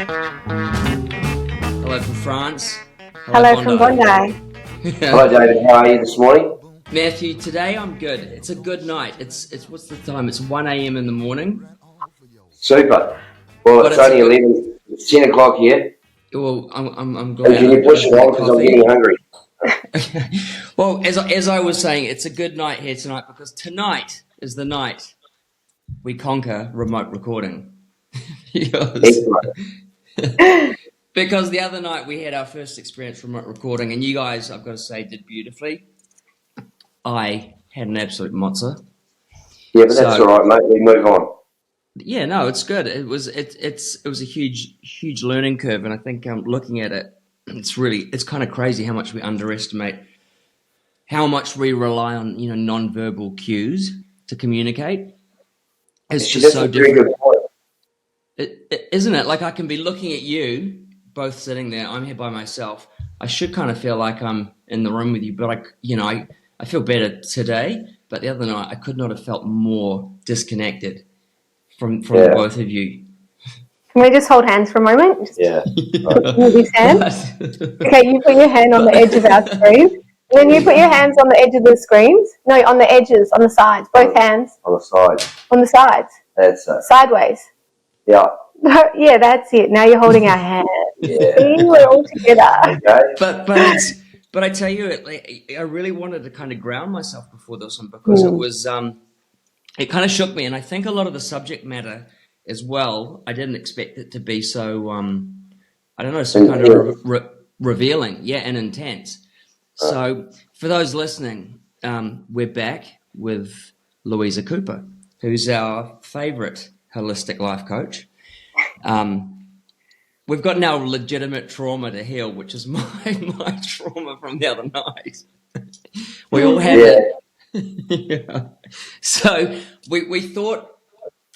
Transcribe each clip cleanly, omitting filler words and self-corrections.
Hello from France. Hello from Bondi. Hello, David. How are you this morning? Matthew, today I'm good. It's a good night. It's what's the time? It's 1 a.m. in the morning. Super. Well, But it's only 11. It's 10 o'clock here. Well, I'm glad. And can you push it on because I'm getting hungry? Well, as I was saying, it's a good night here tonight because tonight is the night we conquer remote recording. Because the other night we had our first experience remote recording, and you guys, I've got to say, did beautifully. I had an absolute mozza. Yeah, but that's all right, mate. We move on. Yeah, no, it's good. It was a huge learning curve, and I think looking at it, it's kind of crazy how much we underestimate how much we rely on non-verbal cues to communicate. It's just so different, isn't it? Like I can be looking at you both sitting there. I'm here by myself. I should kind of feel like I'm in the room with you, but I feel better today. But the other night, I could not have felt more disconnected from both of you. Can we just hold hands for a moment? Yeah. These hands. Okay, you put your hand on the edge of our screen. And then you put your hands on the edge of the screens. No, on the edges, on the sides. Both hands. On the sides. On the sides. That's it. Sideways. Yeah. Yeah, that's it. Now you're holding our hand. Yeah. We're all together. Okay. But I tell you, I really wanted to kind of ground myself before this one because it was it kind of shook me, and I think a lot of the subject matter as well. I didn't expect it to be so I don't know, so kind of revealing, and intense. So for those listening, we're back with Lulu Cooper, who's our favourite holistic life coach. We've got now legitimate trauma to heal, which is my trauma from the other night. We all have it. Yeah. So we thought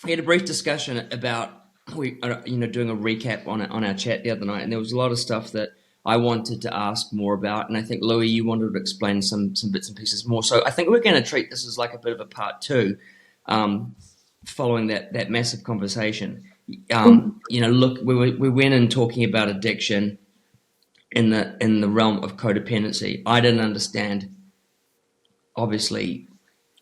we had a brief discussion about doing a recap on our chat the other night, and there was a lot of stuff that I wanted to ask more about, and I think Louis, you wanted to explain some bits and pieces more. So I think we're going to treat this as like a bit of a part two, following that massive conversation. Look, we went in talking about addiction in the realm of codependency. I didn't understand, obviously,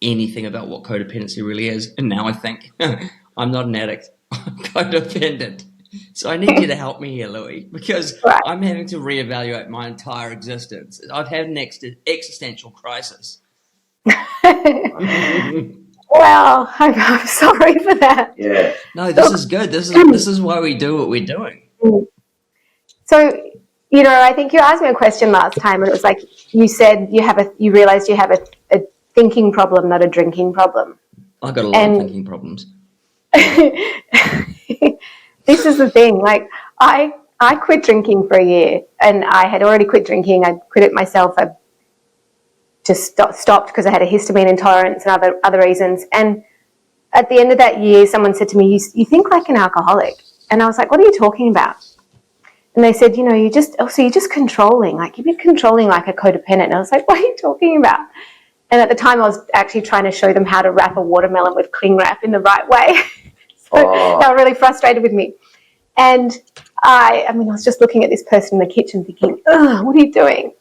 anything about what codependency really is, and now I think I'm not an addict. I'm codependent. So I need you to help me here, Louis, because I'm having to reevaluate my entire existence. I've had an existential crisis. Well, I'm sorry for that. Yeah. No, this is good. This is why we do what we're doing. So, I think you asked me a question last time, and it was like you said you realized you have a thinking problem, not a drinking problem. I got a lot of thinking problems. This is the thing. Like I quit drinking for a year, and I had already quit drinking. I quit it myself. I just stopped because I had a histamine intolerance and other reasons. And at the end of that year, someone said to me, "You think like an alcoholic?" And I was like, "What are you talking about?" And they said, "You're just controlling. Like you've been controlling like a codependent." And I was like, "What are you talking about?" And at the time, I was actually trying to show them how to wrap a watermelon with cling wrap in the right way. So they were really frustrated with me. And I was just looking at this person in the kitchen thinking, "Ugh, what are you doing?"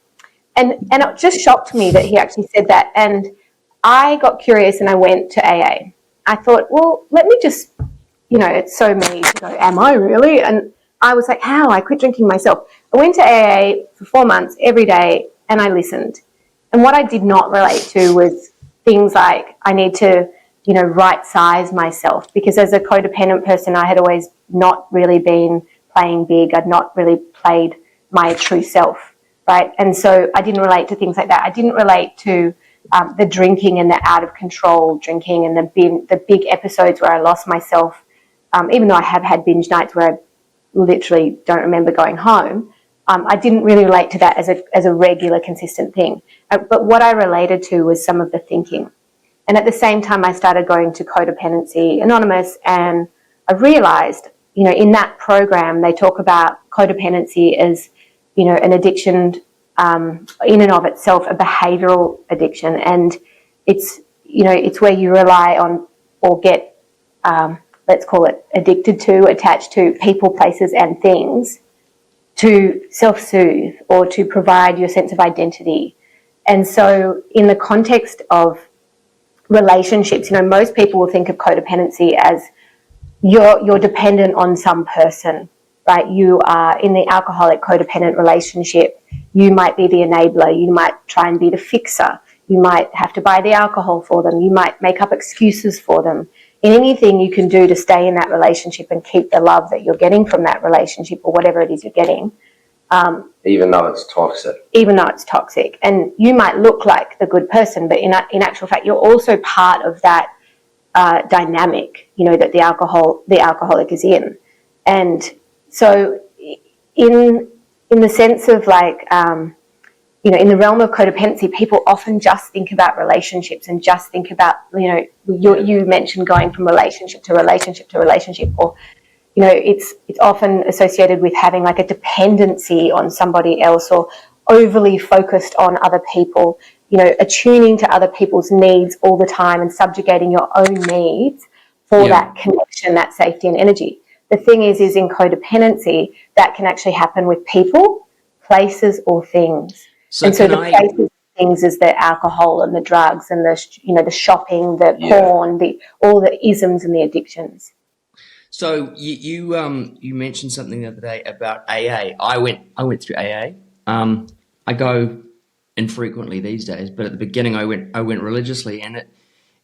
And it just shocked me that he actually said that. And I got curious and I went to AA. I thought, well, let me just, it's so me to go, am I really? And I was like, how? I quit drinking myself. I went to AA for 4 months every day and I listened. And what I did not relate to was things like I need to, right size myself, because as a codependent person, I had always not really been playing big. I'd not really played my true self, right? And so I didn't relate to things like that. I didn't relate to the drinking and the out of control drinking and the big episodes where I lost myself, even though I have had binge nights where I literally don't remember going home. I didn't really relate to that as a regular, consistent thing. But what I related to was some of the thinking. And at the same time, I started going to Codependency Anonymous, and I realized, in that program, they talk about codependency as, an addiction in and of itself, a behavioural addiction. And it's where you rely on or get let's call it addicted to, attached to people, places and things to self-soothe or to provide your sense of identity. And so in the context of relationships, you know, most people will think of codependency as you're dependent on some person, right? You are in the alcoholic codependent relationship. You might be the enabler. You might try and be the fixer. You might have to buy the alcohol for them. You might make up excuses for them. In anything you can do to stay in that relationship and keep the love that you're getting from that relationship or whatever it is you're getting. Even though it's toxic. Even though it's toxic. And you might look like the good person, but in actual fact, you're also part of that dynamic, you know, that the alcoholic is in. And so in the sense of like, you know, in the realm of codependency, people often just think about relationships and just think about, you know, you mentioned going from relationship to relationship to relationship, or, you know, it's often associated with having like a dependency on somebody else or overly focused on other people, you know, attuning to other people's needs all the time and subjugating your own needs for that connection, that safety and energy. The thing is in codependency, that can actually happen with people, places or things. So the places and things is the alcohol and the drugs and the, you know, the shopping, the porn, all the isms and the addictions. So you mentioned something the other day about AA. I went through AA. I go infrequently these days, but at the beginning I went religiously, and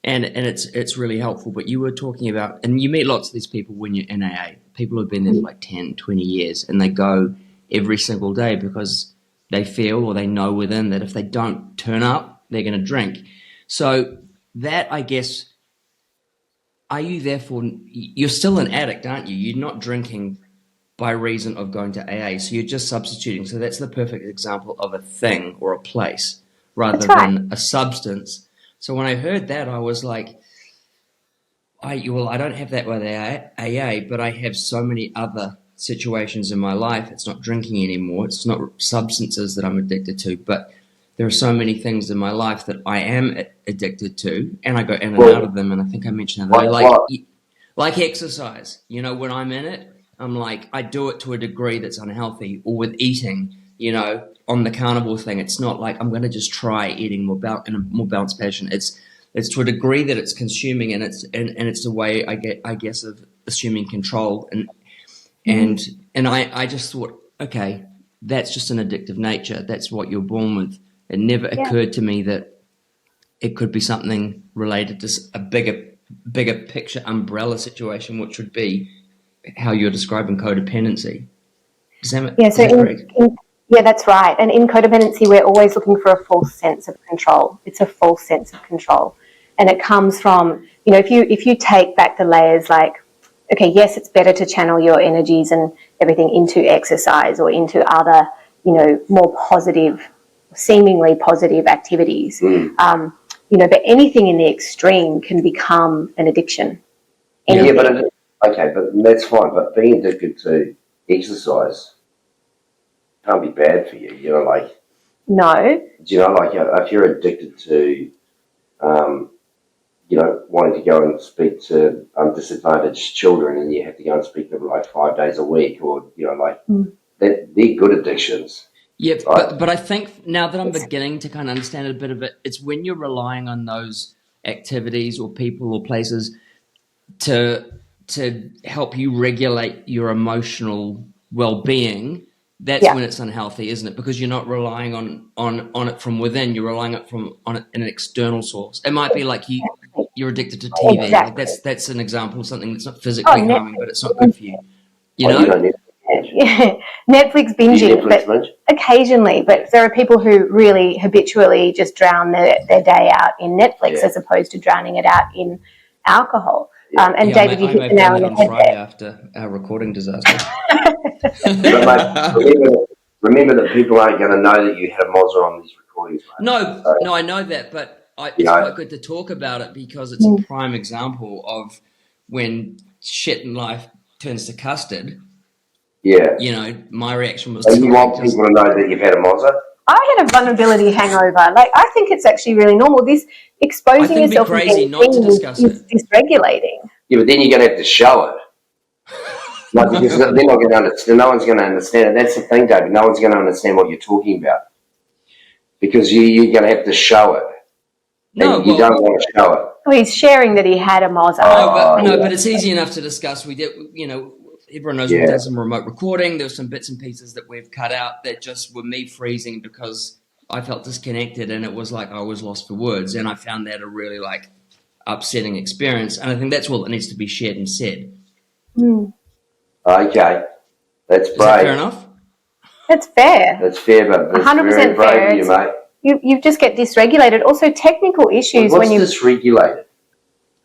it's really helpful. But you were talking about, and you meet lots of these people when you're in AA. People who've been there for like 10, 20 years, and they go every single day because they feel or they know within that if they don't turn up, they're going to drink. So that, I guess, are you therefore, you're still an addict, aren't you? You're not drinking by reason of going to AA, so you're just substituting. So that's the perfect example of a thing or a place rather than a substance. So when I heard that, I was like, I don't have that with AA, but I have so many other situations in my life. It's not drinking anymore. It's not substances that I'm addicted to, but there are so many things in my life that I am addicted to, and I go in and out of them. And I think I mentioned that, like exercise. You know, when I'm in it, I'm like, I do it to a degree that's unhealthy, or with eating, you know, on the carnivore thing. It's not like I'm going to just try eating in a more balanced fashion. It's to a degree that it's consuming, and it's a way I guess of assuming control. And I just thought, okay, that's just an addictive nature. That's what you're born with. It never occurred to me that it could be something related to a bigger picture umbrella situation, which would be how you're describing codependency. Is that correct? Yeah, that's right. And in codependency, we're always looking for a false sense of control. It's a false sense of control. And it comes from, you know, if you take back the layers, like, okay, yes, it's better to channel your energies and everything into exercise or into other, you know, more positive, seemingly positive activities. You know, but anything in the extreme can become an addiction. Yeah, but that's fine. But being addicted to exercise can't be bad for you. You know, like, no. Do you know, like, if you're addicted to, you know, wanting to go and speak to disadvantaged children, and you have to go and speak to them like 5 days a week, or, you know, like, they're good addictions. Yeah, right? but I think now that I'm beginning to kind of understand a bit of it, it's when you're relying on those activities or people or places to help you regulate your emotional well-being. That's when it's unhealthy, isn't it? Because you're not relying on it from within. You're relying on an external source. It might be like you're addicted to TV. Exactly. Like that's an example of something that's not physically harming, but it's not good for you. You know? Netflix binging, but occasionally. But there are people who really habitually just drown their day out in Netflix as opposed to drowning it out in alcohol. And David, you hit the nail on the head Friday after our recording disaster. Remember that people aren't going to know that you had a Mozza on these recordings. Mate. No, I know that, but it's quite good to talk about it because it's a prime example of when shit in life turns to custard. Yeah. You know, my reaction was... So you want people to know that you've had a Mozza? I had a vulnerability hangover. Like, I think it's actually really normal. This exposing yourself crazy not to discuss is dysregulating. Yeah, but then you're going to have to show it. No, because they're not going to understand. No one's going to understand it. That's the thing, David. No one's going to understand what you're talking about because you're going to have to show it. No, and you don't want to show it. Well, he's sharing that he had a Moza. But it's easy enough to discuss. We did, everyone knows we've done some remote recording. There were some bits and pieces that we've cut out that just were me freezing because I felt disconnected, and it was like I was lost for words, and I found that a really upsetting experience. And I think that's all that needs to be shared and said. Okay, that's brave. Is that fair enough? That's fair. That's fair, but that's 100% very brave fair. Of you, mate. You just get dysregulated. Also, technical issues when you dysregulated.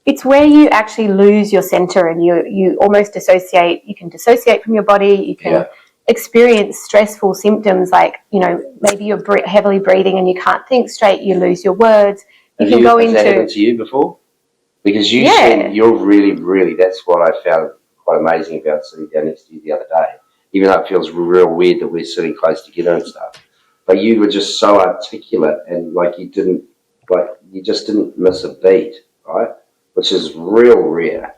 It's where you actually lose your center and you almost dissociate. You can dissociate from your body. You can experience stressful symptoms like, maybe you're heavily breathing and you can't think straight. You lose your words. Has that happened to you before? Because you said you're really, really, that's what I found quite amazing about sitting down next to you the other day. Even though it feels real weird that we're sitting close together and stuff. But you were just so articulate and you just didn't miss a beat, right? Which is real rare.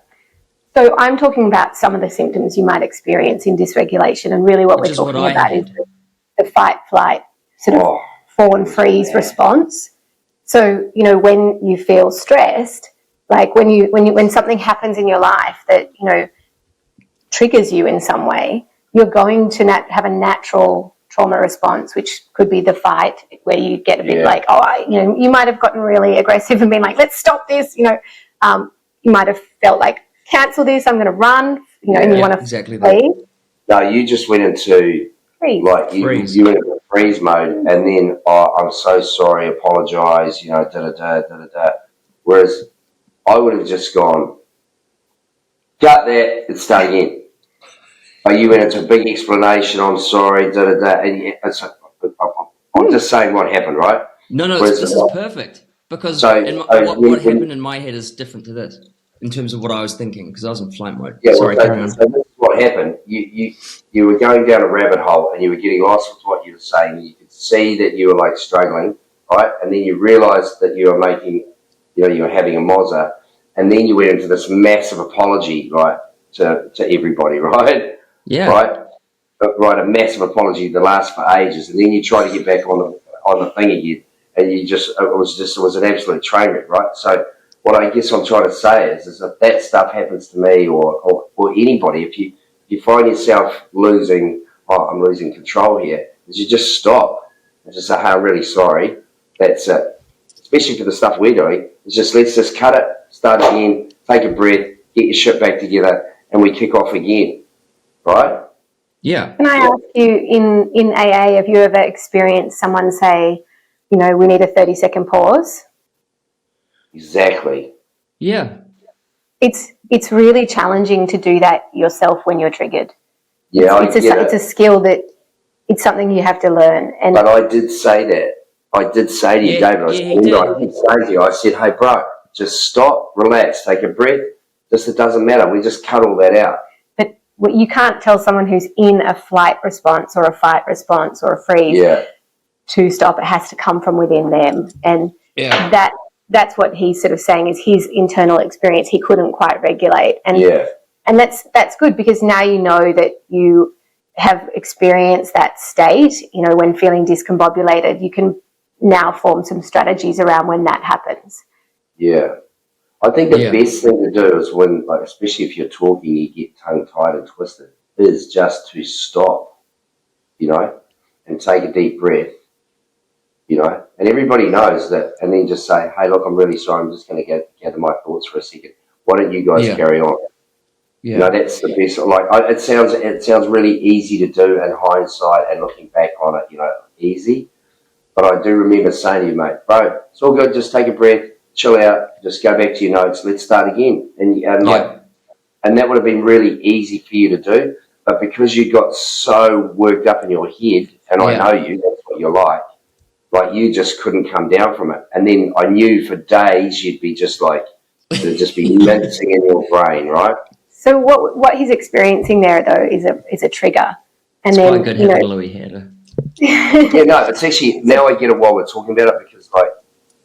So I'm talking about some of the symptoms you might experience in dysregulation, and really what we're talking about is the fight, flight, sort of fawn, freeze response. So, when you feel stressed, like when something happens in your life that, triggers you in some way, you're going to have a natural trauma response, which could be the fight, where you get a bit you might have gotten really aggressive and been like, let's stop this, you might have felt like, cancel this, I'm going to run, and you want to flee. No, you just went into freeze. You went into freeze mode, and then, I'm so sorry, apologise, da-da-da. Whereas I would have just gone, cut that and start again. You went into a big explanation, I'm sorry, da-da-da, and I'm just saying what happened, right? No, this is perfect, because what happened in my head is different to this, in terms of what I was thinking, because I was in flight mode. Sorry, carry on. So this is what happened. You were going down a rabbit hole, and you were getting lost with what you were saying. You could see that you were, struggling, right? And then you realised that you were making, you were having a Moza, and then you went into this massive apology, right, to everybody, right? Yeah. Right, a massive apology that lasts for ages, and then you try to get back on the thing again, and it was an absolute train wreck, right? So what I guess I'm trying to say is if that stuff happens to me or anybody, if you find yourself losing, I'm losing control here, is you just stop and just say, hey, I'm really sorry. That's it. Especially for the stuff we're doing, it's just let's just cut it, start again, take a breath, get your shit back together, and we kick off again. Right? Yeah. Can I ask you, in AA, have you ever experienced someone say, we need a 30-second pause? Exactly. Yeah. It's really challenging to do that yourself when you're triggered. Yeah, it's a skill that it's something you have to learn. But I did say that. I did say to you, David, I did say to you, I said, hey, bro, just stop, relax, take a breath. It doesn't matter. We just cut all that out. You can't tell someone who's in a flight response or a fight response or a freeze to stop. It has to come from within them. And that's what he's sort of saying is his internal experience. He couldn't quite regulate. And that's good, because now you know that you have experienced that state, when feeling discombobulated, you can now form some strategies around when that happens. Yeah. I think the best thing to do is when, especially if you're talking, you get tongue-tied and twisted, is just to stop, and take a deep breath, and everybody knows that, and then just say, hey, look, I'm really sorry, I'm just going to gather my thoughts for a second. Why don't you guys carry on? Yeah. That's the best. It sounds really easy to do in hindsight and looking back on it, easy. But I do remember saying to you, mate, bro, it's all good, just take a breath. Chill out, just go back to your notes, let's start again. And that would have been really easy for you to do, but because you got so worked up in your head, and I know you, that's what you're like you just couldn't come down from it. And then I knew for days you'd be just it'd just be mincing in your brain, right? So what he's experiencing there, though, is a trigger. And it's quite good having Louis here. Yeah, no, it's actually, now I get it while we're talking about it, because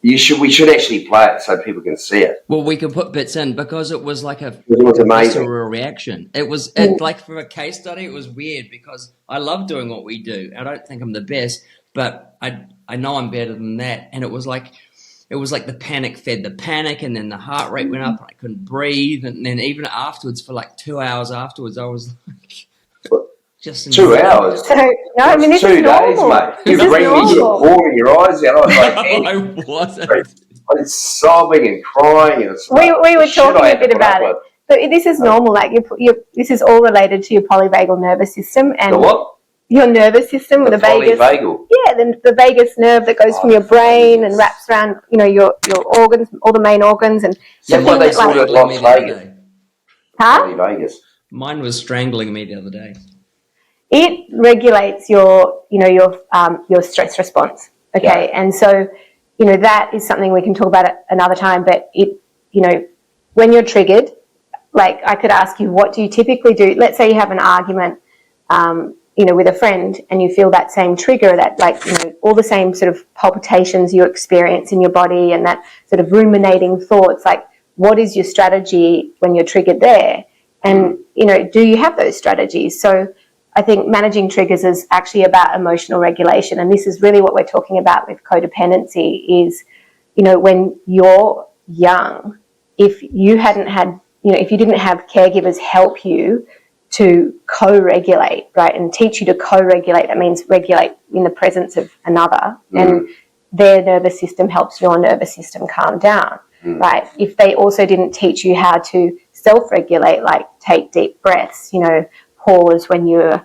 We should actually play it so people can see it. Well, we could put bits in because it was like It was amazing. visceral reaction. It was like for a case study, it was weird because I love doing what we do. I don't think I'm the best, but I know I'm better than that. And it was like the panic fed the panic, and then the heart rate went up, and I couldn't breathe. And then even afterwards, for like 2 hours afterwards, I was like, just 2 hours. So, no, I mean, this 2 is days, normal. mate. This You is bring me, you were normal. pouring your eyes out. I was like, I wasn't. I was sobbing and crying. And it's We like, were shit talking I a had to bit put up about it. with. But this is normal. Like this is all related to your polyvagal nervous system and The what? your nervous system, The the vagus. polyvagal. Yeah, the vagus nerve that goes from your brain and wraps around, your organs, all the main organs, and So the what thing they that, call it, Strangling me the other Vegas. day. huh? Polyvagus. Mine was strangling me the other day. It regulates your stress response. Okay, Yeah. and so that is something we can talk about at another time. But when you're triggered, like I could ask you, what do you typically do? Let's say you have an argument, with a friend, and you feel that same trigger, that all the same sort of palpitations you experience in your body, and that sort of ruminating thoughts. Like, what is your strategy when you're triggered there? And do you have those strategies? So I think managing triggers is actually about emotional regulation, and this is really what we're talking about with codependency. Is when you're young, if you hadn't had, if you didn't have caregivers help you to co-regulate, right, and teach you to co-regulate, that means regulate in the presence of another, and their nervous system helps your nervous system calm down, right? If they also didn't teach you how to self-regulate, like take deep breaths, pause when you're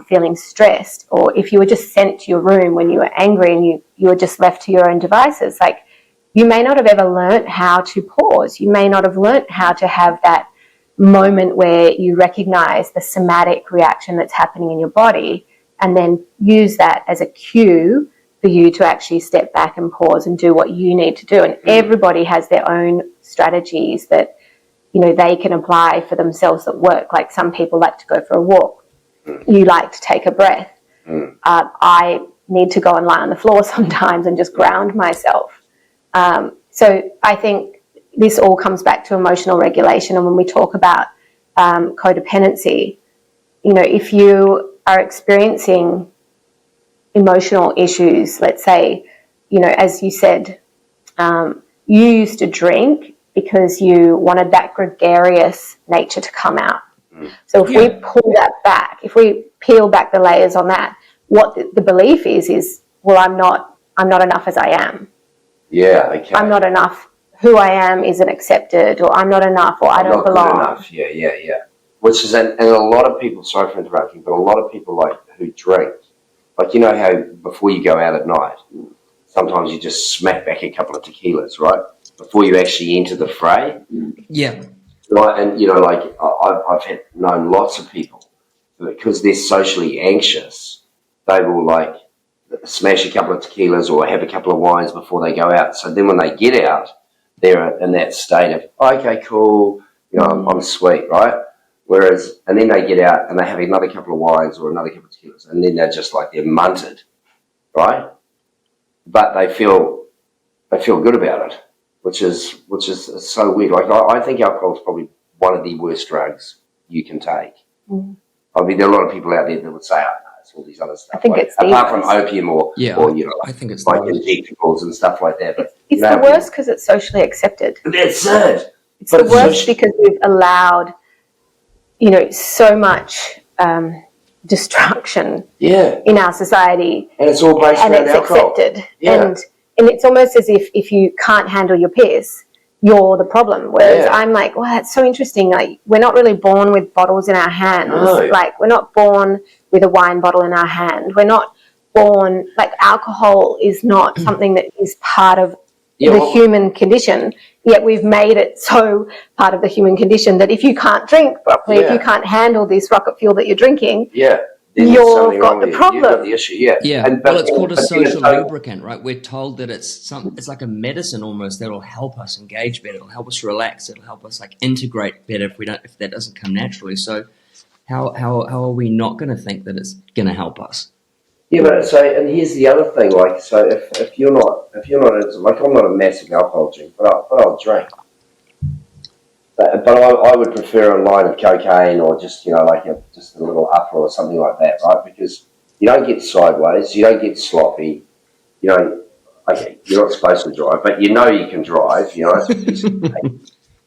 feeling stressed, or if you were just sent to your room when you were angry and you were just left to your own devices, like, you may not have ever learnt how to pause. You may not have learnt how to have that moment where you recognize the somatic reaction that's happening in your body, and then use that as a cue for you to actually step back and pause and do what you need to do. And everybody has their own strategies that they can apply for themselves that work. Like, some people like to go for a walk. You like to take a breath. I need to go and lie on the floor sometimes and just ground myself. So I think this all comes back to emotional regulation. And when we talk about codependency, if you are experiencing emotional issues, let's say, as you said, you used to drink because you wanted that gregarious nature to come out. So if we pull that back, if we peel back the layers on that, what the belief is, well, I'm not enough as I am. Yeah, okay. I'm not enough. Who I am isn't accepted, or I'm not enough, or I don't belong. Good enough. Yeah. Which is, and a lot of people, sorry for interrupting, but a lot of people who drink, like, how before you go out at night, sometimes you just smack back a couple of tequilas, right? Before you actually enter the fray. Yeah. Right, and I've known lots of people because they're socially anxious, they will smash a couple of tequilas or have a couple of wines before they go out. So then when they get out, they're in that state of, okay, cool, I'm sweet, right? Whereas, and then they get out and they have another couple of wines or another couple of tequilas, and then they're just like, they're munted, right? But they feel good about it, which is so weird. Like, I think alcohol is probably one of the worst drugs you can take. I mean, there are a lot of people out there that would say, oh, no, it's all these other stuff. I think it's apart from opium or I think it's like injectables and stuff like that. But it's the worst because it's socially accepted. That's it. It's the worst because we've allowed, so much destruction in our society. And it's all based around alcohol. Accepted. Yeah. And it's almost as if you can't handle your piss, you're the problem. Whereas I'm like, wow, that's so interesting. Like, we're not really born with bottles in our hands. No. Like, we're not born with a wine bottle in our hand. We're not born, like, alcohol is not something that is part of the human condition, yet we've made it so part of the human condition that if you can't drink properly, if you can't handle this rocket fuel that you're drinking, you've got the problem. You've got the issue, It's called a social lubricant, right? We're told that it's like a medicine almost that'll help us engage better, it'll help us relax, it'll help us integrate better if that doesn't come naturally. So how are we not going to think that it's going to help us? Yeah, but so, and here's the other thing, like, so if you're not, like, I'm not a massive alcohol drinker, but I'll drink. But I would prefer a line of cocaine or just, like just a little upper or something like that, right? Because you don't get sideways, you don't get sloppy, you know, okay, you're not supposed to drive, but you can drive, it's a piece of cake. But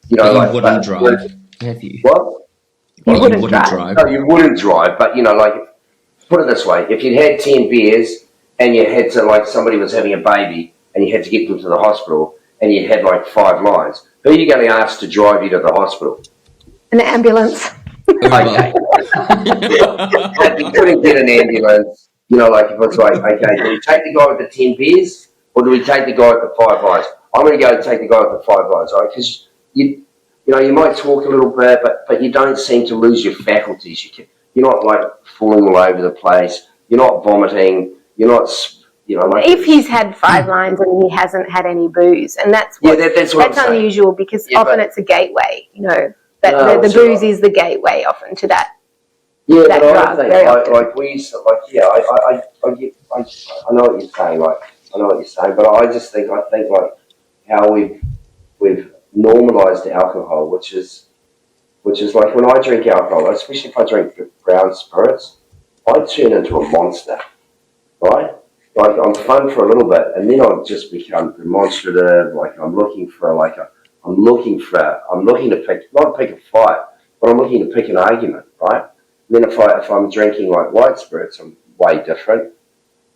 you Like, wouldn't drive, have you? what? You But you wouldn't wouldn't drive. drive. No, you wouldn't drive, but, like, put it this way, if you'd had 10 beers and you had to, like, somebody was having a baby and you had to get them to the hospital and you had, like, 5 lines, who are you going to ask to drive you to the hospital? An ambulance. Okay. But you couldn't get an ambulance, like, if it's like, okay, do we take the guy with the 10 beers or do we take the guy with the 5 lines? I'm going to go take the guy with the 5 lines, right? Because you might talk a little bit, but you don't seem to lose your faculties. You're not, like, falling all over the place. You're not vomiting. You're not, like... If he's had 5 lines and he hasn't had any booze, and that's that's what I'm saying. Unusual because often it's a gateway, that the booze is the gateway often to that. Yeah, that but drug, I think, like, we used to, like, yeah, I know what you're saying, like, I know what you're saying, but I think, like, how we've normalised alcohol, which is like when I drink alcohol, especially if I drink brown spirits, I turn into a monster, right? Like, I'm fun for a little bit, and then I've just become demonstrative. Like, I'm looking to pick a fight, but I'm looking to pick an argument, right? And then if I'm drinking, like, white spirits, I'm way different.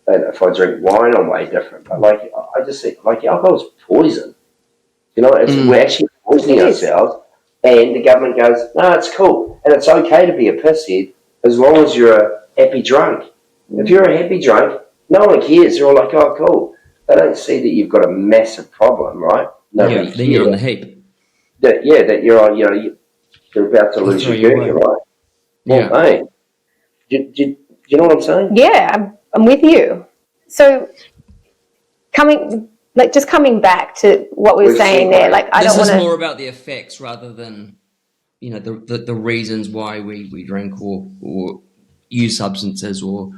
And if I drink wine, I'm way different. But, like, I just think, like, alcohol's poison. We're actually poisoning ourselves. And the government goes, no, it's cool. And it's okay to be a pisshead as long as you're a happy drunk. If you're a happy drunk, no one cares. They're all like, oh, cool. They don't see that you've got a massive problem, right? Nobody then you're on the heap. That you're on, you're about to lose your gurney, right? Well, Yeah. hey, do you know what I'm saying? Yeah, I'm with you. So coming back to what we were saying there, like, I don't want to... This is more about the effects rather than, the reasons why we drink or use substances or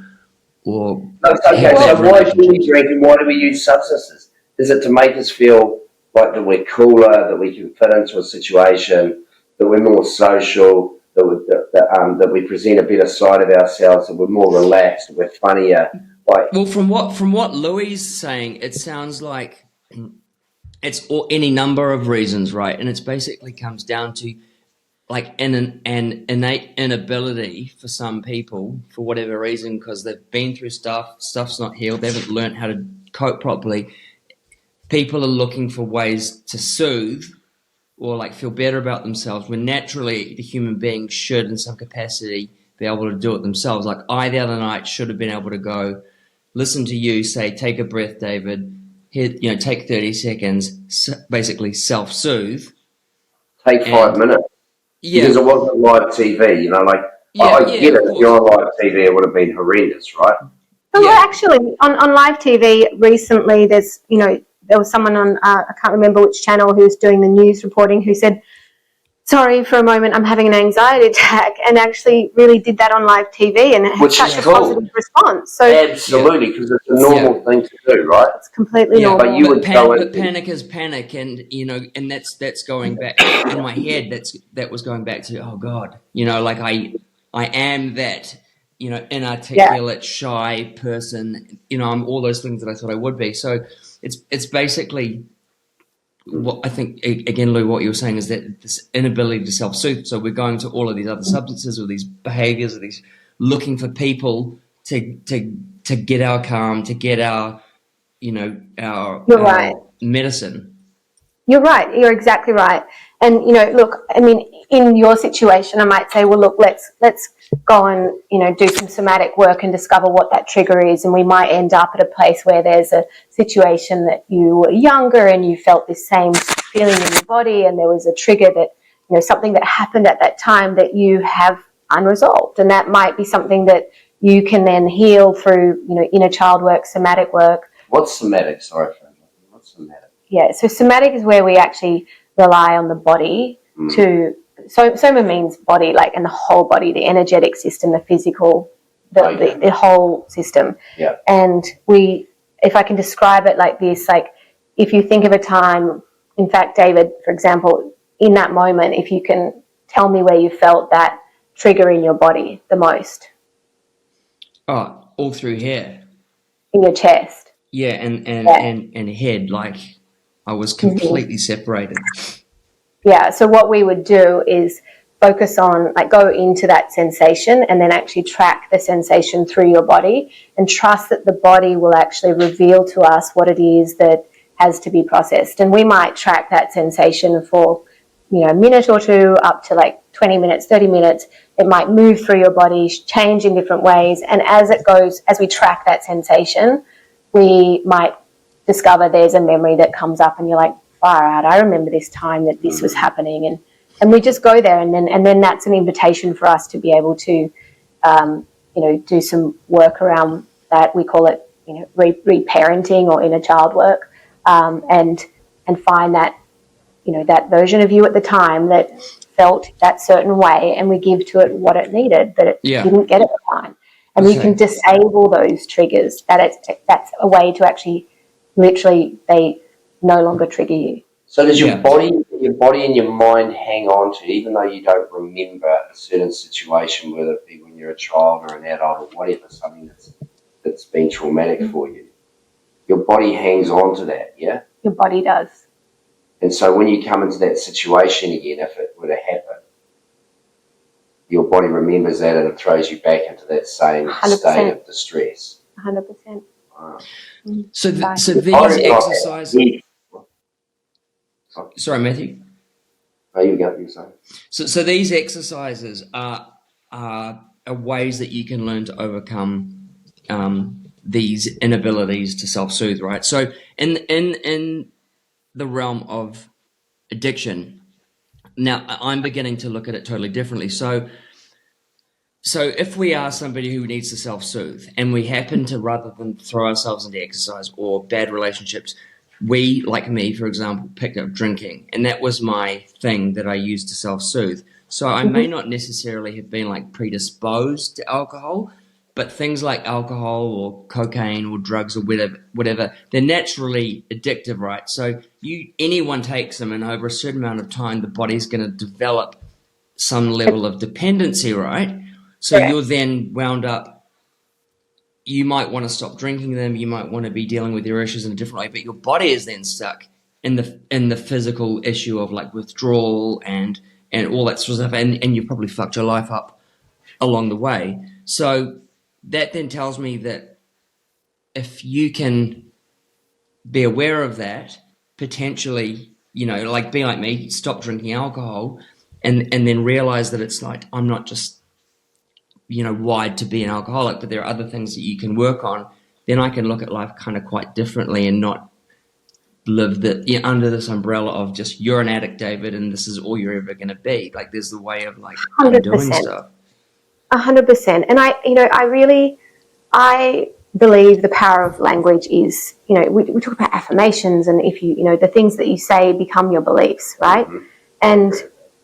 Okay, so why do we drink and why do we use substances? Is it to make us feel like that we're cooler, that we can fit into a situation, that we're more social, that we present a better side of ourselves, that we're more relaxed, that we're funnier? Well, from what Louis is saying, it sounds like it's any number of reasons, right? And it basically comes down to, like, an innate inability for some people, for whatever reason, because they've been through stuff's not healed, they haven't learned how to cope properly. People are looking for ways to soothe or, like, feel better about themselves when naturally the human being should, in some capacity, be able to do it themselves. Like, I, the other night, should have been able to go, listen to you say, take a breath, David, here, take 30 seconds, basically self-soothe. Take 5 minutes. Yeah. Because it wasn't live TV, I get it. If you're on live TV, it would have been horrendous, right? Well, actually, on live TV recently, there was someone on, I can't remember which channel, who was doing the news reporting, who said, sorry, for a moment, I'm having an anxiety attack, and actually really did that on live TV and had such a positive response. So absolutely, because it's a normal thing to do, right? It's completely normal. But panic is panic, and and that's going back in my head. That was going back to, oh God, like I am that inarticulate, shy person. I'm all those things that I thought I would be. So it's basically what I think, again, Lou, what you were saying is that this inability to self-soothe. So we're going to all of these other substances or these behaviors or these looking for people to get our calm, to get our our medicine. You're right. You're exactly right. And look, I mean, in your situation, I might say, well, look, let's go and do some somatic work and discover what that trigger is, and we might end up at a place where there's a situation that you were younger and you felt this same feeling in your body, and there was a trigger that something that happened at that time that you have unresolved, and that might be something that you can then heal through inner child work, somatic work. What's somatic? Sorry, friend. What's somatic? Yeah, so somatic is where we actually rely on the body to. So soma means body, like, and the whole body, the energetic system, the physical the whole system. Yeah. And if I can describe it like this, like if you think of a time, in fact, David, for example, in that moment, if you can tell me where you felt that trigger in your body the most. Oh, all through here. In your chest. Yeah, and head, like I was completely separated. Yeah, so what we would do is focus on, like, go into that sensation and then actually track the sensation through your body and trust that the body will actually reveal to us what it is that has to be processed. And we might track that sensation for, a minute or two, up to like 20 minutes, 30 minutes. It might move through your body, change in different ways. And as we track that sensation, we might discover there's a memory that comes up and you're like, far out, I remember this time that this was happening. And we just go there, and then that's an invitation for us to be able to, do some work around that. We call it, reparenting or inner child work, and find that, that version of you at the time that felt that certain way, and we give to it what it needed that it didn't get at the time. And we can disable those triggers. That's a way to actually, literally, they no longer trigger you. So does your body and your mind hang on to, even though you don't remember a certain situation, whether it be when you're a child or an adult or whatever, something that's been traumatic for you, your body hangs on to that, yeah? Your body does. And so when you come into that situation again, if it were to happen, your body remembers that and it throws you back into that same 100%. State of distress. 100%. Wow. So these exercises... Sorry, Matthew. Oh, you go. You're saying. So these exercises are ways that you can learn to overcome these inabilities to self-soothe, right? So in the realm of addiction, now I'm beginning to look at it totally differently. So if we are somebody who needs to self-soothe and we happen to, rather than throw ourselves into exercise or bad relationships, we, like me, for example, picked up drinking, and that was my thing that I used to self-soothe. So I may not necessarily have been like predisposed to alcohol, but things like alcohol or cocaine or drugs or whatever, they're naturally addictive, right? So anyone takes them, and over a certain amount of time, the body's going to develop some level of dependency, right? So you're then wound up. You might want to stop drinking them. You might want to be dealing with your issues in a different way, but your body is then stuck in the physical issue of like withdrawal and all that sort of stuff, and you've probably fucked your life up along the way. So that then tells me that if you can be aware of that, potentially, like be like me, stop drinking alcohol, and then realize that it's like I'm not just wired to be an alcoholic, but there are other things that you can work on, then I can look at life kind of quite differently and not live under this umbrella of just you're an addict, David, and this is all you're ever going to be. Like there's the way of like 100%. doing stuff. 100%. And I believe the power of language is, we talk about affirmations, and if the things that you say become your beliefs, right? Mm-hmm. And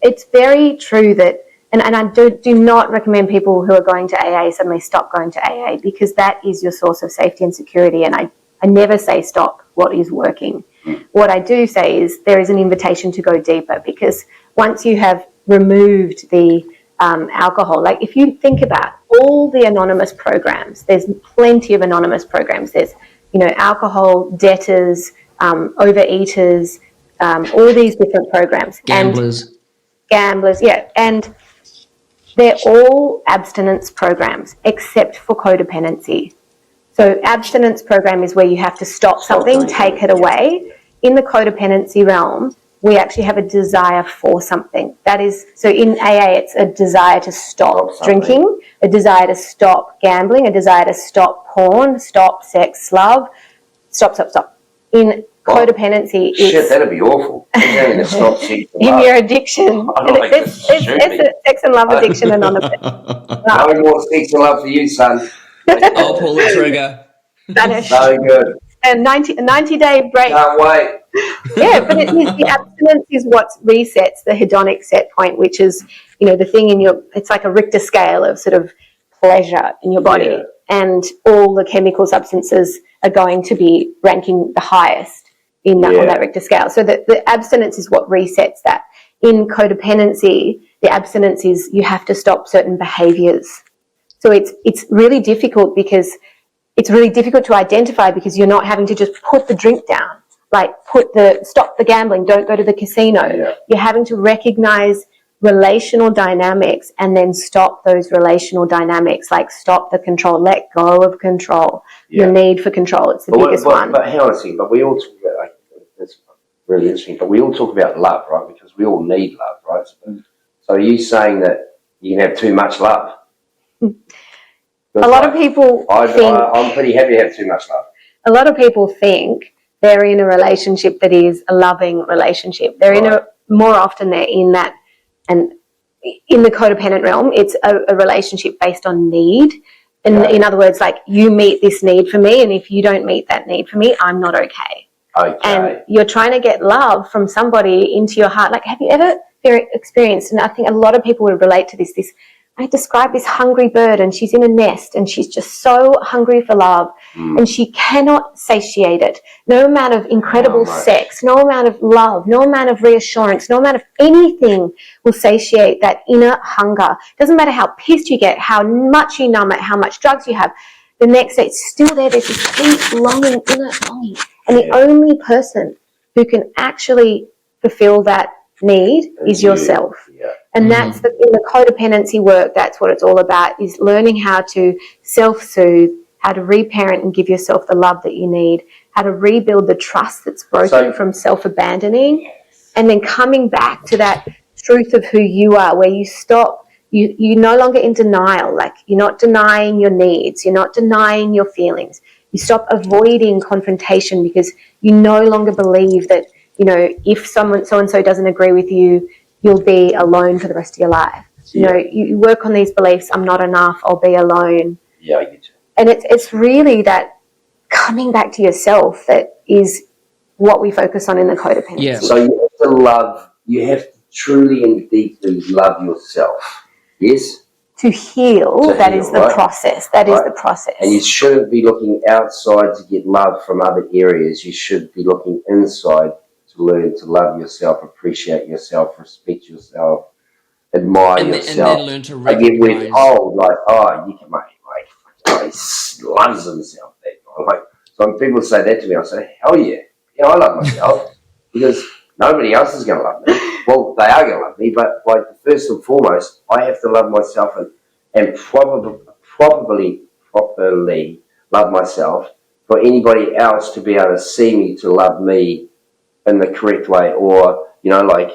it's very true that, and I do not recommend people who are going to AA suddenly stop going to AA, because that is your source of safety and security. And I never say stop what is working. What I do say is there is an invitation to go deeper, because once you have removed the alcohol, like if you think about all the anonymous programs, there's plenty of anonymous programs. There's, alcohol debtors, overeaters, all these different programs. Gamblers, yeah. And they're all abstinence programs except for codependency. So abstinence program is where you have to stop something, take it away. In the codependency realm, we actually have a desire for something. That is, so in AA, it's a desire to stop drinking, a desire to stop gambling, a desire to stop porn, stop sex, love, stop. In codependency, shit, that'd be awful. In your addiction. It's sex and love addiction anonymous. No more sex and love for you, son. I'll pull the trigger. Vanish. So good. A 90-day break. Can't wait. Yeah, but the abstinence is what resets the hedonic set point, which is, the thing in it's like a Richter scale of sort of pleasure in your body, and all the chemical substances are going to be ranking the highest in that, on that Richter scale. So the abstinence is what resets that. In codependency, the abstinence is you have to stop certain behaviours. So it's really difficult because it's really difficult to identify, because you're not having to just put the drink down, like stop the gambling, don't go to the casino. Yeah. You're having to recognise relational dynamics and then stop those relational dynamics, like stop the control, let go of control, your need for control. It's the biggest one. But hang on a second, but we all talk about, like, it's really interesting, but we all talk about love, right? Because we all need love, right? So are you saying that you can have too much love? A lot of people I'm pretty happy to have too much love. A lot of people think they're in a relationship that is a loving relationship. They're more often they're in that, and in the codependent realm, it's a relationship based on need. And in other words, like, you meet this need for me, and if you don't meet that need for me, I'm not okay. And you're trying to get love from somebody into your heart. Like, have you ever experienced, and I think a lot of people would relate to this, I describe this hungry bird, and she's in a nest, and she's just so hungry for love, and she cannot satiate it. No amount of incredible sex, no amount of love, no amount of reassurance, no amount of anything will satiate that inner hunger. Doesn't matter how pissed you get, how much you numb it, how much drugs you have. The next day, it's still there. There's this deep longing, inner longing. And the only person who can actually fulfill that need is yourself. And that's in the codependency work, that's what it's all about, is learning how to self-soothe, how to reparent and give yourself the love that you need, how to rebuild the trust that's broken from self-abandoning, and then coming back to that truth of who you are, where you stop, you're no longer in denial, like you're not denying your needs, you're not denying your feelings. You stop avoiding confrontation because you no longer believe that, you know, if so-and-so doesn't agree with you, you'll be alone for the rest of your life. You know, you work on these beliefs, I'm not enough, I'll be alone. Yeah, I get you. And it's really that coming back to yourself that is what we focus on in the codependency. Yeah. So you have to truly and deeply love yourself. Yes? To heal, that is the process. That is the process. And you shouldn't be looking outside to get love from other areas. You should be looking inside to learn to love yourself, appreciate yourself, respect yourself, admire yourself. And then learn to recognize. Again, we're told, like, you can make, he loves himself. That guy. Like, so when people say that to me, I say, hell yeah. Yeah, I love myself because nobody else is going to love me. Well, they are going to love me, but like first and foremost, I have to love myself and properly love myself for anybody else to be able to see me, to love me in the correct way, or, you know, like,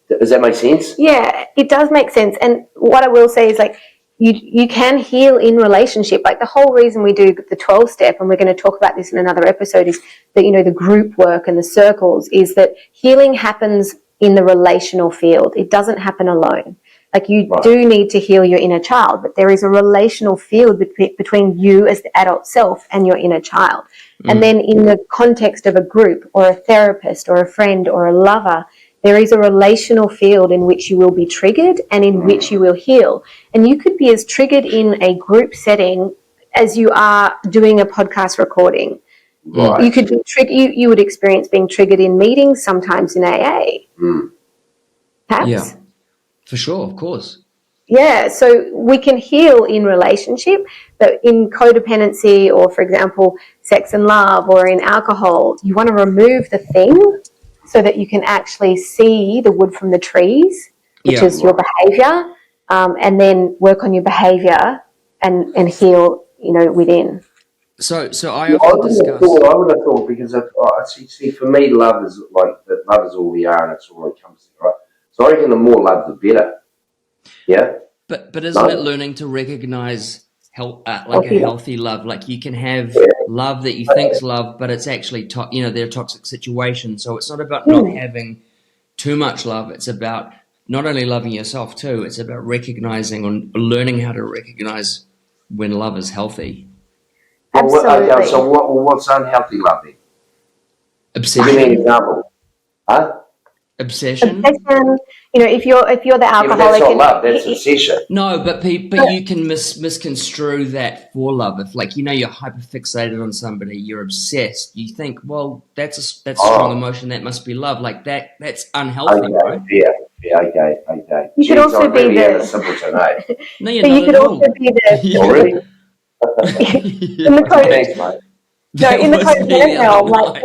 does that make sense? Yeah, it does make sense. And what I will say is, like, you can heal in relationship. Like, the whole reason we do the 12-step, and we're going to talk about this in another episode, is that, you know, the group work and the circles, is that healing happens in the relational field. It doesn't happen alone. Like, you do need to heal your inner child, but there is a relational field between you as the adult self and your inner child. And then in the context of a group or a therapist or a friend or a lover, there is a relational field in which you will be triggered and in which you will heal. And you could be as triggered in a group setting as you are doing a podcast recording. Right. You could be you would experience being triggered in meetings, sometimes in AA. Perhaps. Yeah, for sure, of course. Yeah, so we can heal in relationship, but in codependency, or for example, sex and love, or in alcohol, you want to remove the thing so that you can actually see the wood from the trees, which is your behaviour, and then work on your behaviour and heal, you know, within. So I often discuss. I would have thought, because see, for me, love is all we are, and it's all encompassing, right? So I reckon the more love, the better. Yeah. But isn't it learning to recognize a healthy love? Like, you can have love that you think's love, but it's actually they're toxic situations. So it's not about not having too much love. It's about not only loving yourself too. It's about recognizing and learning how to recognize when love is healthy. Absolutely. So what's unhealthy love then? Obsession. Give me an example. Huh? Obsession? Obsession. You know, if you're the Yeah, but alcoholic, that's not and love. That's obsession. No, but you can misconstrue that for love. If, like, you're hyper fixated on somebody, you're obsessed. You think, well, that's a strong Oh, emotion. That must be love. Like that. That's okay. unhealthy, right? Yeah. Okay. you could Jeez, I also be really am a the simpleton, eh? No, you're but not you at could also all. be the Oh, really? in the code Thanks, mate. no That in the was me the codependent other realm, like night.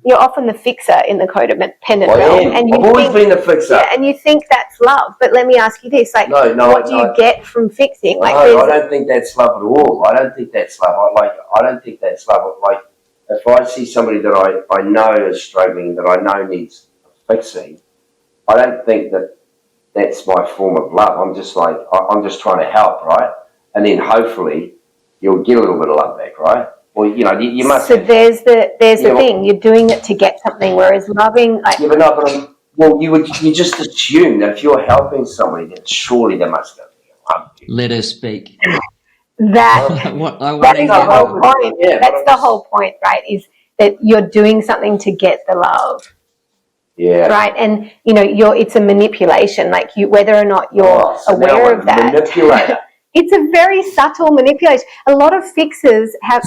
you're often the fixer in the codependent I realm, am. and I've you always think been the fixer. yeah, and you think that's love. But let me ask you this: like, what do you No. get from fixing? No, Like, I there's don't think that's love at all. I don't think that's love. I don't think that's love. Like, if I see somebody that I know is struggling, that I know needs fixing, I don't think that that's my form of love. I'm just like, I'm just trying to help, right? And then hopefully you'll get a little bit of love back, right? Well, you must so have. there's the Yeah, thing. You're doing it to get something, whereas loving, like yeah, but no, well, you just assume that if you're helping somebody, then surely they must have love you. Let her speak. that I want that to is the hear whole her. point. Yeah, but That's the whole point, right? Is that you're doing something to get the love, yeah. right? And it's a manipulation. Like whether or not you're Oh, so now aware I'm of a that, manipulator. it's a very subtle manipulation. A lot of fixers have,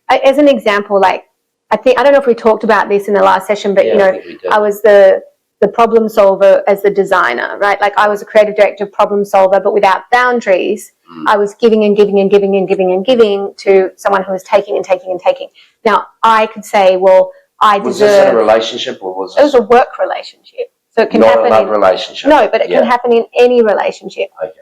as an example, like I don't know if we talked about this in the last session, but Yeah, I think we did. I was the problem solver as the designer, right? Like I was a creative director, problem solver, but without boundaries. I was giving and giving and giving and giving and giving to someone who was taking and taking and taking. Now I could say, well, I Was this in a deserve. relationship or was It was this a work relationship, so it can not happen a love in relationship? no, but it can Yeah. happen in any relationship. Okay.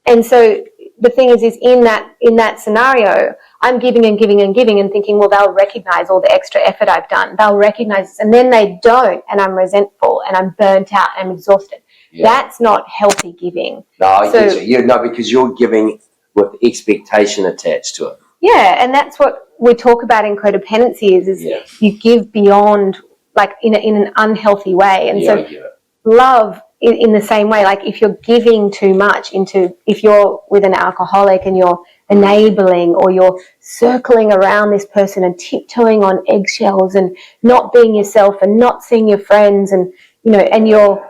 And so the thing is in that scenario, I'm giving and giving and giving and thinking, well, they'll recognize all the extra effort I've done. They'll recognize this. And then they don't, and I'm resentful and I'm burnt out and I'm exhausted. Yeah. That's not healthy giving. No, I get you. No, because you're giving with expectation attached to it. Yeah, and that's what we talk about in codependency is Yeah. you give beyond, like in an unhealthy way. And Yeah, I so get it. love in the same way, like if you're giving too much if you're with an alcoholic and you're enabling or you're circling around this person and tiptoeing on eggshells and not being yourself and not seeing your friends and and your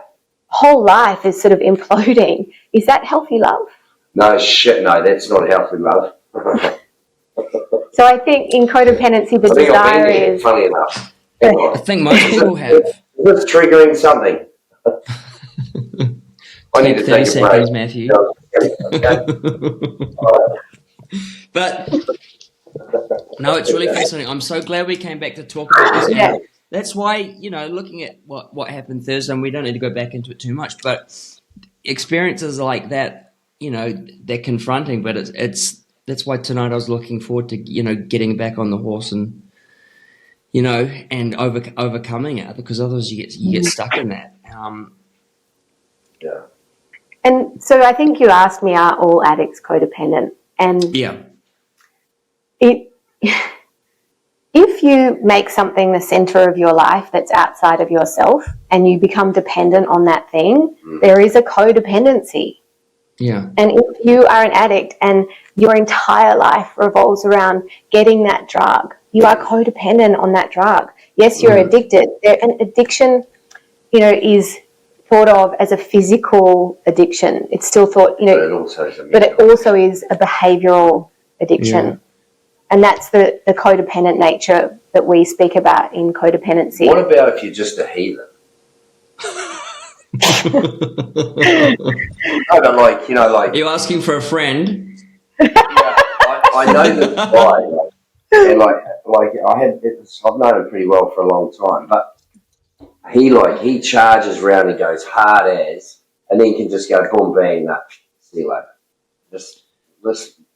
whole life is sort of imploding, is that healthy love? No, shit, no, that's not healthy love. So I think in codependency the I think I've desire been there, is funny enough. Hang I on. think most people have. Is this triggering something? I need to 30 take a break. seconds, Matthew. Okay. All But no, it's really fascinating. I'm so glad we came back to talk about this, yeah. and that's why looking at what happened Thursday, and we don't need to go back into it too much, but experiences like that, they're confronting. But it's that's why tonight I was looking forward to getting back on the horse and and overcoming it, because otherwise you get stuck in that. Yeah. And so I think you asked me, are all addicts codependent? And Yeah. If you make something the center of your life that's outside of yourself and you become dependent on that thing, there is a codependency. Yeah. And if you are an addict and your entire life revolves around getting that drug, you are codependent on that drug. Yes, you're addicted. An addiction, is thought of as a physical addiction. It's still thought, but it also is a behavioural addiction. Yeah. And that's the codependent nature that we speak about in codependency. What about if you're just a heathen? No, but Are you asking for a friend? Yeah, I know this guy, and I've known him pretty well for a long time, but he charges around and goes hard as, and then can just go boom bang, nah, see you later. Just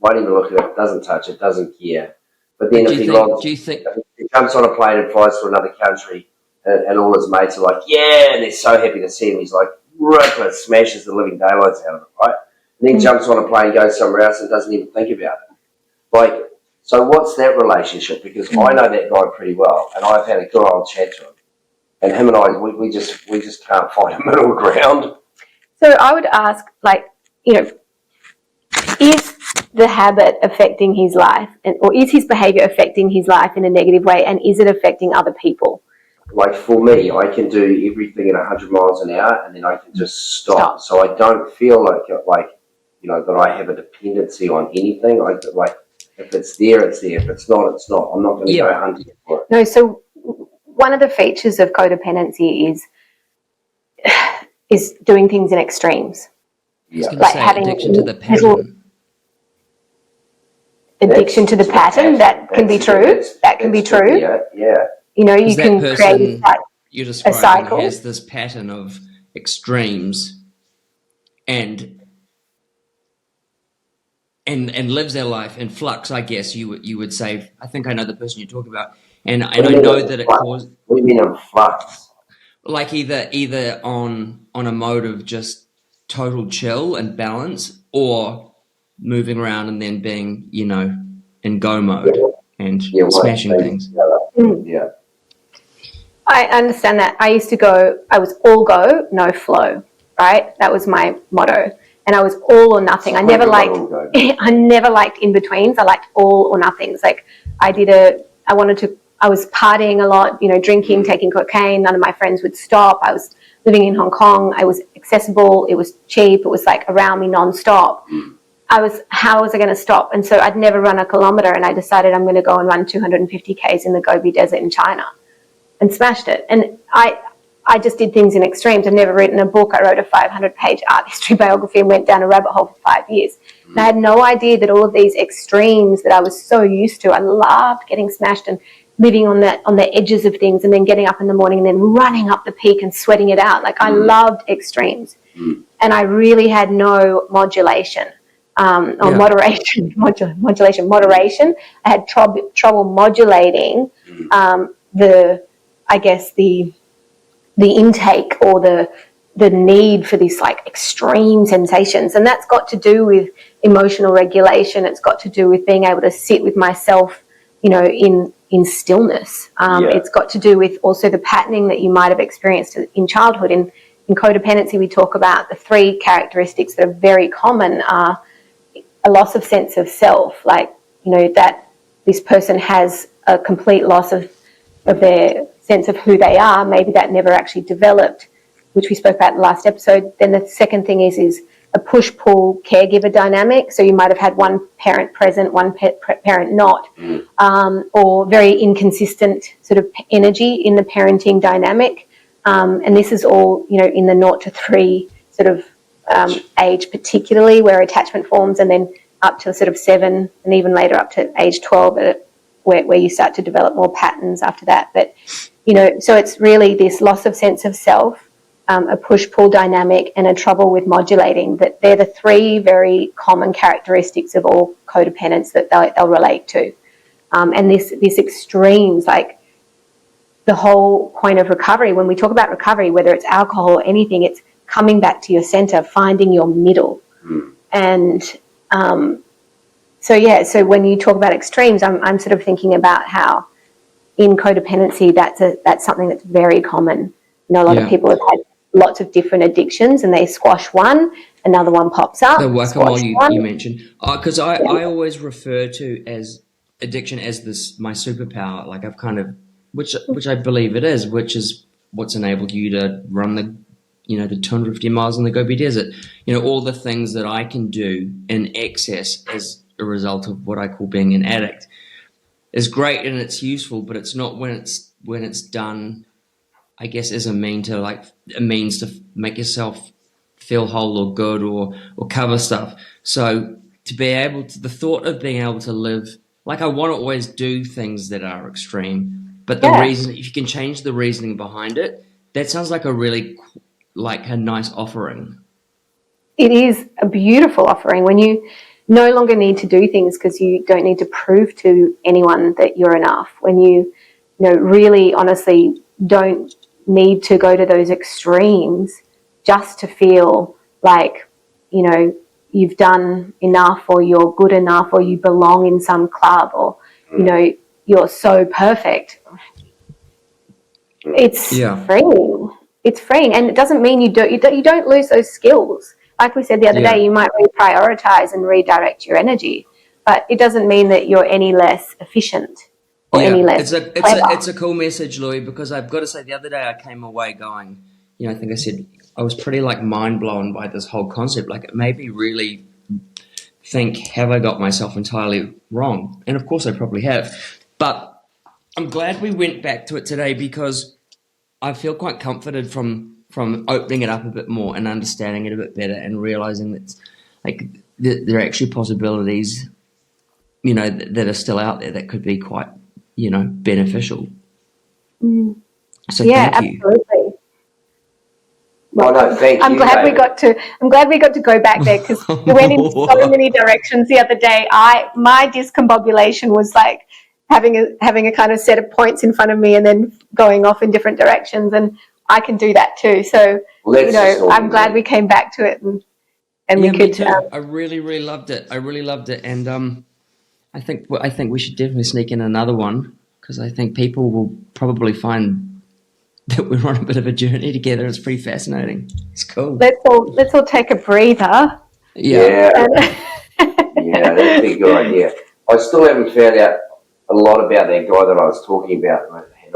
won't even look at it, doesn't touch it, doesn't care. But then Do if you think he jumps on a plane and flies to another country, and all his mates are like, yeah, and they're so happy to see him, he's like, ripper, smashes the living daylights out of it, right? And then jumps on a plane, goes somewhere else, and doesn't even think about it. So what's that relationship? Because I know that guy pretty well, and I've had a good old chat to him. And him and I, we just can't find a middle ground. So I would ask, is the habit affecting his life, or is his behaviour affecting his life in a negative way, and is it affecting other people? like for me, I can do everything at 100 miles an hour, and then I can just stop. So I don't feel like that I have a dependency on anything. Like if it's there, it's there. If it's not, it's not. I'm not going to go hunting for it. No, so one of the features of codependency is doing things in extremes. Yeah. Like having addiction to the pattern. Addiction to the pattern, that can be true. That can be true. Yeah. You know, you can create you're describing a cycle. has this pattern of extremes and lives their life in flux, I guess you would say. I think I know the person you're talking about. And I know that it causes. What do you mean in flux? Like either on a mode of just total chill and balance, or moving around and then being, in go mode and smashing things. Yeah. I understand that. I was all go, no flow, right? That was my motto. And I was all or nothing. I never liked in-betweens. I liked all or nothings. Like I was partying a lot, drinking, taking cocaine. None of my friends would stop. I was living in Hong Kong. I was accessible. It was cheap. It was like around me nonstop. How was I going to stop? And so I'd never run a kilometre, and I decided I'm going to go and run 250 Ks in the Gobi Desert in China, and smashed it. And I just did things in extremes. I've never written a book. I wrote a 500-page art history biography and went down a rabbit hole for 5 years. And I had no idea that all of these extremes that I was so used to, I loved getting smashed and living on the edges of things, and then getting up in the morning and then running up the peak and sweating it out. Like I loved extremes. And I really had no modulation. Moderation. I had trouble modulating the intake or the need for these like extreme sensations. And that's got to do with emotional regulation. It's got to do with being able to sit with myself, in stillness. It's got to do with also the patterning that you might have experienced in childhood. In codependency, we talk about the 3 characteristics that are very common are a loss of sense of self, like, that this person has a complete loss of their sense of who they are. Maybe that never actually developed, which we spoke about in the last episode. Then the second thing is a push-pull caregiver dynamic. So you might have had one parent present, one parent not, or very inconsistent sort of energy in the parenting dynamic. And this is all, in the 0 to 3 sort of age, particularly where attachment forms, and then up to sort of 7 and even later up to age 12 where you start to develop more patterns after that. But, so it's really this loss of sense of self, a push-pull dynamic, and a trouble with modulating. That they're the 3 very common characteristics of all codependents that they'll relate to. And this extremes, like the whole point of recovery, when we talk about recovery, whether it's alcohol or anything, it's coming back to your center, finding your middle. And so when you talk about extremes, I'm sort of thinking about how in codependency, that's something that's very common. A lot of people have had lots of different addictions, and they squash one, another one pops up. The whack-a-mole you mentioned. Because I always refer to as addiction as my superpower. Like I've kind of, which I believe it is, which is what's enabled you to run the 250 miles in the Gobi Desert. All the things that I can do in excess as a result of what I call being an addict is great and it's useful, but it's not when it's done, I guess, as a means to make yourself feel whole or good or cover stuff. So the thought of being able to live, like I want to always do things that are extreme, but the reason, if you can change the reasoning behind it, that sounds like a nice offering. It is a beautiful offering when you no longer need to do things because you don't need to prove to anyone that you're enough. When you really honestly don't need to go to those extremes just to feel like, you've done enough, or you're good enough, or you belong in some club, or, you're so perfect. It's freeing. It's freeing. And it doesn't mean you don't lose those skills. Like we said the other day, you might reprioritize and redirect your energy, but it doesn't mean that you're any less efficient. or any less it's a cool message, Louis, because I've got to say the other day I came away going, I think I said I was pretty like mind blown by this whole concept. Like it made me really think, have I got myself entirely wrong? And of course I probably have. But I'm glad we went back to it today because I feel quite comforted from opening it up a bit more and understanding it a bit better and realizing that like there are actually possibilities, that are still out there that could be quite, beneficial. So yeah, thank you. absolutely. Well, no, thank I'm you, glad David. I'm glad we got to go back there because we went in so many directions the other day. My discombobulation was like having a kind of set of points in front of me and then going off in different directions, and I can do that too. So I'm glad we came back to it and we could. Me too. I really, really loved it. And I think we should definitely sneak in another one because I think people will probably find that we're on a bit of a journey together. It's pretty fascinating. It's cool. Let's all take a breather. Yeah, that'd be a good idea. I still haven't found out a lot about that guy that I was talking about. He's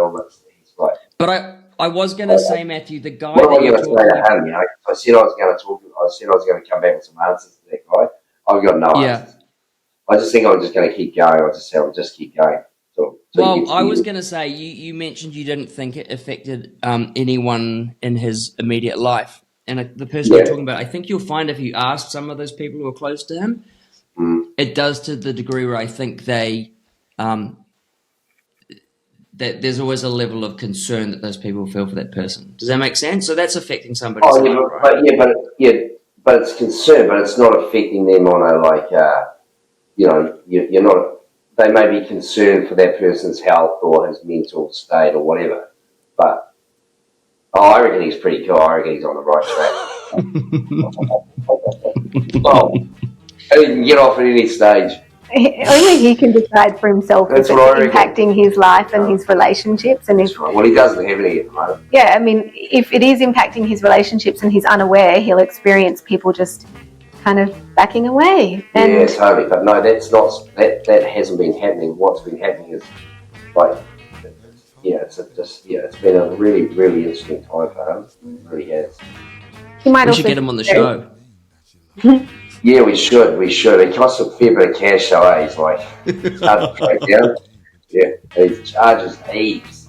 like, but I was going to say, Matthew, the guy. What am I going to say to him? I said I was going to talk. I said I was going to come back with some answers to that guy. I've got no answers. I just think I'm just going to keep going. I'll just keep going. Well, I was going to say, you mentioned you didn't think it affected anyone in his immediate life. And the person you're talking about, I think you'll find if you ask some of those people who are close to him, it does to the degree where I think that there's always a level of concern that those people feel for that person. Does that make sense? So that's affecting somebody's life, right? But it's concern, but it's not affecting them on a you're not. They may be concerned for that person's health or his mental state or whatever. But I reckon he's pretty cool. I reckon he's on the right track. Well, he can get off at any stage. Only he can decide for himself if it's impacting his life and his relationships. And if, Well, he doesn't have any at the moment. Yeah, I mean, if it is impacting his relationships and he's unaware, he'll experience people just kind of backing away. And yeah, totally. But no, that's not. That hasn't been happening. What's been happening is like, it's been a really, really interesting time for him. It really has. We should get him on the show. Yeah, we should. It costs a fair bit of cash, though. He's like, it's hard to track down. Yeah, he charges heaps.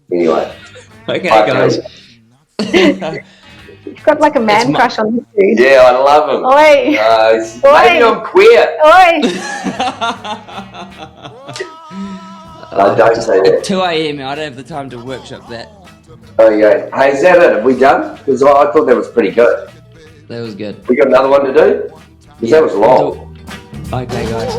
Anyway. Okay, guys. You've got like a man crush on this dude. Yeah, I love him. Oi. Maybe I'm queer. Oi. No, don't say that. 2 a.m. I don't have the time to workshop that. Okay. Hey, is that it? Have we done? Because I thought that was pretty good. That was good. We got another one to do? Because that was long. Okay, guys.